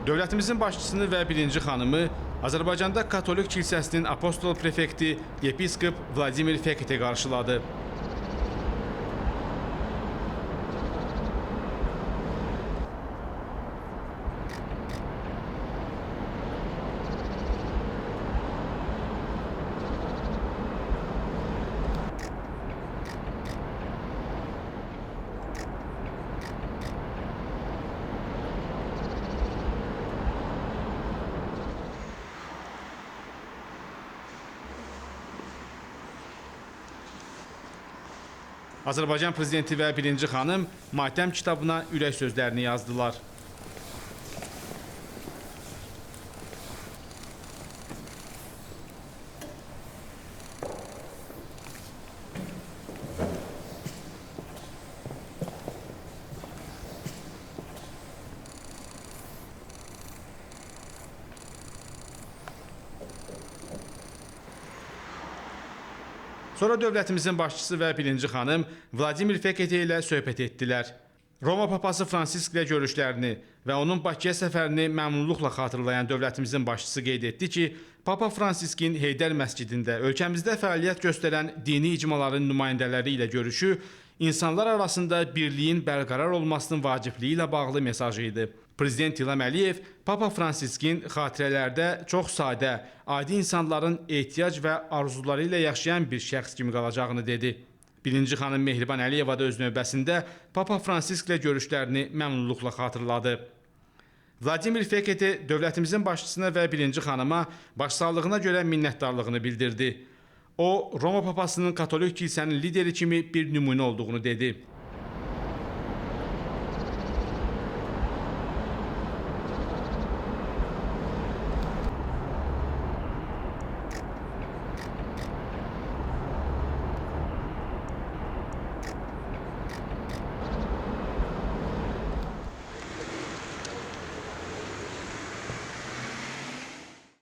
Dövlətimizin başçısını və birinci xanımı Azərbaycanda Katolik kilsəsinin apostol prefekti yepiskop Vladimir Fekete qarşıladı. Azərbaycan prezidenti və birinci xanım matəm kitabına ürək sözlərini yazdılar. Sonra dövlətimizin başçısı və birinci xanım Vladimir Fekete ilə söhbət etdilər. Roma papası Fransisk ilə görüşlərini və onun Bakıya səfərini məmnunluqla xatırlayan dövlətimizin başçısı qeyd etdi ki, Papa Fransiskin Heydər məscidində ölkəmizdə fəaliyyət göstərən dini icmaların nümayəndələri ilə görüşü insanlar arasında birliyin bərqərar olmasının vacibliyi ilə bağlı mesajı idi. Prezident İlham Əliyev Papa Fransiskin xatirələrdə çox sadə, adi insanların ehtiyac və arzuları ilə yaşayan bir şəxs kimi qalacağını dedi. Birinci xanım Mehriban Əliyeva da öz növbəsində Papa Fransisk ilə görüşlərini məmnunluqla xatırladı. Vladimir Fekete dövlətimizin başçısına və birinci xanıma başsağlığına görə minnətdarlığını bildirdi. O, Roma papasının Katolik kilsənin lideri kimi bir nümunə olduğunu dedi.